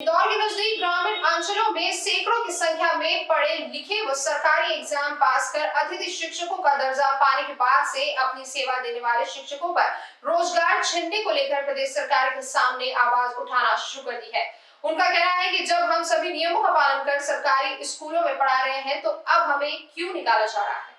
इंदौर के नजदीक ग्रामीण अंचलों में सैकड़ों की संख्या में पढ़े लिखे व सरकारी एग्जाम पास कर अतिथि शिक्षकों का दर्जा पाने के बाद से अपनी सेवा देने वाले शिक्षकों पर रोजगार छीनने को लेकर प्रदेश सरकार के सामने आवाज उठाना शुरू कर दी है। उनका कहना है कि जब हम सभी नियमों का पालन कर सरकारी स्कूलों में पढ़ा रहे हैं तो अब हमें क्यों निकाला जा रहा है।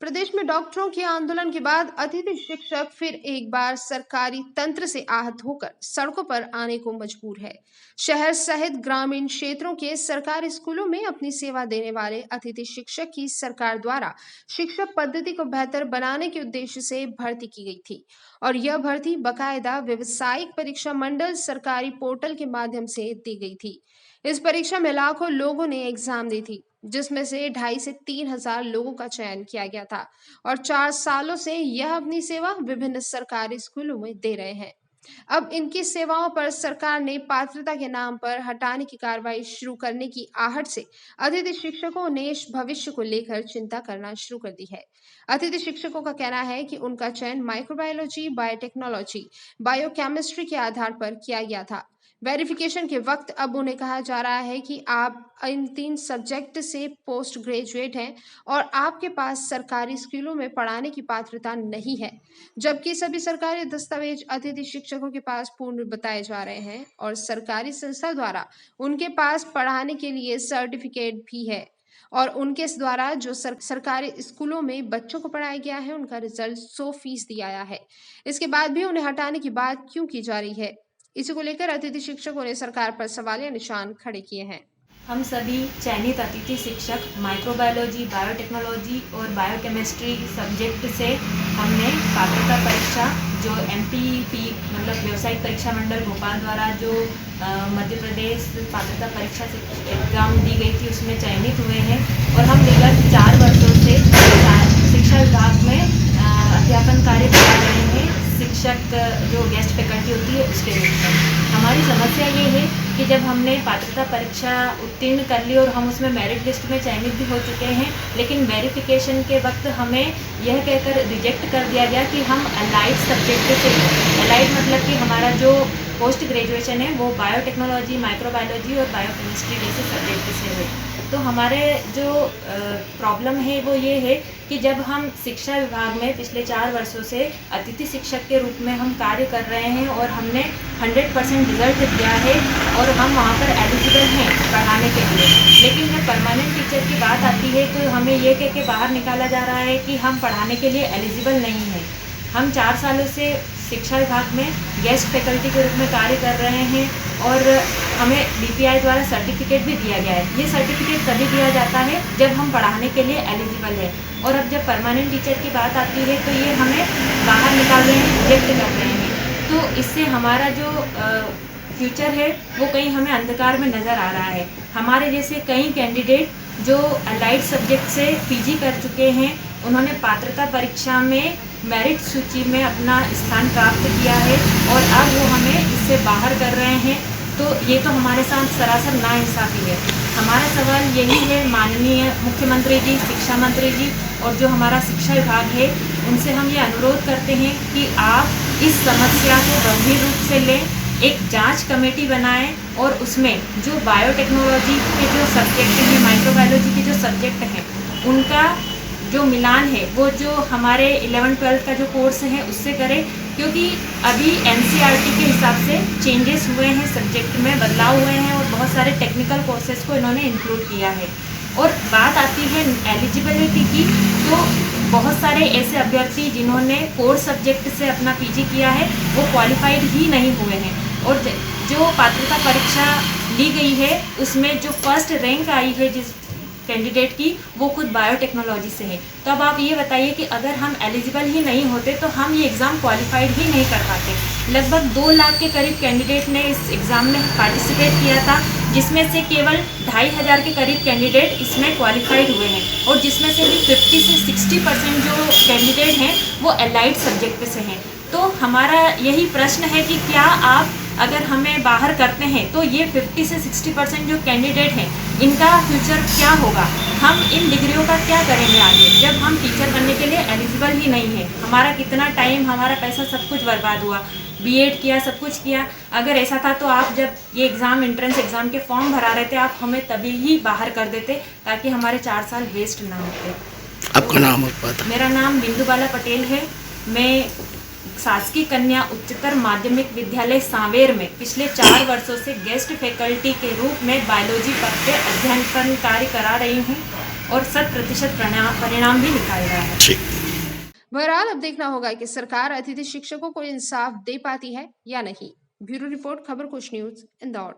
प्रदेश में डॉक्टरों के आंदोलन के बाद अतिथि शिक्षक फिर एक बार सरकारी तंत्र से आहत होकर सड़कों पर आने को मजबूर है। शहर सहित ग्रामीण क्षेत्रों के सरकारी स्कूलों में अपनी सेवा देने वाले अतिथि शिक्षक की सरकार द्वारा शिक्षा पद्धति को बेहतर बनाने के उद्देश्य से भर्ती की गई थी और यह भर्ती बाकायदा व्यावसायिक परीक्षा मंडल सरकारी पोर्टल के माध्यम से दी गई थी। इस परीक्षा में लाखों लोगों ने एग्जाम दी थी, जिसमें से 2,500 से 3,000 लोगों का चयन किया गया था और 4 सालों से यह अपनी सेवा विभिन्न सरकारी स्कूलों में दे रहे हैं। अब इनकी सेवाओं पर सरकार ने पात्रता के नाम पर हटाने की कार्रवाई शुरू करने की आहट से अतिथि शिक्षकों ने भविष्य को लेकर चिंता करना शुरू कर दी है। अतिथि शिक्षकों का कहना है कि उनका चयन माइक्रोबायोलॉजी, बायोटेक्नोलॉजी, बायोकेमिस्ट्री के आधार पर किया गया था। वेरिफिकेशन के वक्त अब उन्हें कहा जा रहा है कि आप इन 3 सब्जेक्ट से पोस्ट ग्रेजुएट हैं और आपके पास सरकारी स्कूलों में पढ़ाने की पात्रता नहीं है, जबकि सभी सरकारी दस्तावेज अतिथि शिक्षकों के पास पूर्ण बताए जा रहे हैं और सरकारी संस्था द्वारा उनके पास पढ़ाने के लिए सर्टिफिकेट भी है और उनके द्वारा जो सरकारी स्कूलों में बच्चों को पढ़ाया गया है उनका रिजल्ट 100% आया है। इसके बाद भी उन्हें हटाने की बात क्यों की जा रही है, इसी को लेकर अतिथि शिक्षकों ने सरकार पर सवालिया निशान खड़े किए हैं। हम सभी चयनित अतिथि शिक्षक माइक्रोबायोलॉजी, बायोटेक्नोलॉजी और बायोकेमिस्ट्री सब्जेक्ट से हमने पात्रता परीक्षा जो MPP मतलब व्यावसायिक परीक्षा मंडल भोपाल द्वारा जो मध्य प्रदेश पात्रता परीक्षा से एग्ज़ाम दी गई थी उसमें चयनित हुए हैं और हम विगत 4 वर्षों से शिक्षा विभाग में अध्यापन कार्य कर रहे हैं। शिक्षक जो गेस्ट फैकल्टी होती है उसके रूप में हमारी समस्या ये है कि जब हमने पात्रता परीक्षा उत्तीर्ण कर ली और हम उसमें मेरिट लिस्ट में चयनित भी हो चुके हैं, लेकिन वेरिफिकेशन के वक्त हमें यह कहकर रिजेक्ट कर दिया गया कि हम अलाइड सब्जेक्ट से, अलाइड मतलब कि हमारा जो पोस्ट ग्रेजुएशन है वो बायोटेक्नोलॉजी, माइक्रोबायोलॉजी और बायोकेमिस्ट्री जैसे सब्जेक्ट से है। तो हमारे जो प्रॉब्लम है वो ये है कि जब हम शिक्षा विभाग में पिछले 4 वर्षों से अतिथि शिक्षक के रूप में हम कार्य कर रहे हैं और हमने 100% रिजल्ट दिया है और हम वहाँ पर एलिजिबल हैं पढ़ाने के लिए, लेकिन जब परमानेंट टीचर की बात आती है तो हमें ये कह के बाहर निकाला जा रहा है कि हम पढ़ाने के लिए एलिजिबल नहीं हैं। हम 4 सालों से शिक्षा विभाग में गेस्ट फैकल्टी के रूप में कार्य कर रहे हैं और हमें DPI द्वारा सर्टिफिकेट भी दिया गया है। ये सर्टिफिकेट तभी दिया जाता है जब हम पढ़ाने के लिए एलिजिबल है और अब जब परमानेंट टीचर की बात आती है तो ये हमें बाहर निकाल रहे हैं, रिजेक्ट कर रहे हैं। तो इससे हमारा जो फ्यूचर है वो कहीं हमें अंधकार में नज़र आ रहा है। हमारे जैसे कई कैंडिडेट जो अलाइड सब्जेक्ट से PG कर चुके हैं, उन्होंने पात्रता परीक्षा में मेरिट सूची में अपना स्थान प्राप्त किया है और अब वो हमें इससे बाहर कर रहे हैं। तो ये तो हमारे साथ सरासर नाइंसाफ़ी है। हमारा सवाल यही है माननीय मुख्यमंत्री जी, शिक्षा मंत्री जी और जो हमारा शिक्षा विभाग है उनसे हम ये अनुरोध करते हैं कि आप इस समस्या को गंभीर रूप से लें, एक जांच कमेटी बनाएं और उसमें जो बायोटेक्नोलॉजी के जो सब्जेक्ट हैं, माइक्रोबायोलॉजी के जो सब्जेक्ट हैं उनका जो मिलान है वो जो हमारे 11-12 का जो कोर्स है उससे करें, क्योंकि अभी NCERT के हिसाब से चेंजेस हुए हैं, सब्जेक्ट में बदलाव हुए हैं और बहुत सारे टेक्निकल कोर्सेज को इन्होंने इंक्लूड किया है। और बात आती है एलिजिबिलिटी की, तो बहुत सारे ऐसे अभ्यर्थी जिन्होंने कोर सब्जेक्ट से अपना PG किया है वो क्वालिफाइड ही नहीं हुए हैं और जो पात्रता परीक्षा ली गई है उसमें जो फर्स्ट रैंक आई है जिस कैंडिडेट की वो खुद बायोटेक्नोलॉजी से है। तो अब आप ये बताइए कि अगर हम एलिजिबल ही नहीं होते तो हम ये एग्ज़ाम क्वालिफाइड ही नहीं कर पाते। लगभग 2 लाख के करीब कैंडिडेट ने इस एग्ज़ाम में पार्टिसिपेट किया था, जिसमें से केवल 2,500 के करीब कैंडिडेट इसमें क्वालिफाइड हुए हैं और जिसमें से भी 50 से 60% जो कैंडिडेट हैं वो अलाइड सब्जेक्ट से हैं। तो हमारा यही प्रश्न है कि क्या आप अगर हमें बाहर करते हैं तो ये 50 से 60% जो कैंडिडेट हैं इनका फ्यूचर क्या होगा, हम इन डिग्रियों का क्या करेंगे आगे जब हम टीचर बनने के लिए एलिजिबल ही नहीं है। हमारा कितना टाइम, हमारा पैसा सब कुछ बर्बाद हुआ। बीएड किया, सब कुछ किया। अगर ऐसा था तो आप जब ये एग्ज़ाम एंट्रेंस एग्ज़ाम के फॉर्म भरा रहे थे, आप हमें तभी ही बाहर कर देते ताकि हमारे 4 साल वेस्ट ना होते। आपका नाम और पता? मेरा नाम बिंदुबाला पटेल है। मैं शासकीय कन्या उच्चतर माध्यमिक विद्यालय सांवेर में पिछले 4 वर्षों से गेस्ट फैकल्टी के रूप में बायोलॉजी पद पे अध्ययन कार्य करा रही हूँ और 100% परिणाम भी निकाल रहा है। ठीक। बहरहाल अब देखना होगा कि सरकार अतिथि शिक्षकों को इंसाफ दे पाती है या नहीं। ब्यूरो रिपोर्ट, खबर कुछ न्यूज, इंदौर।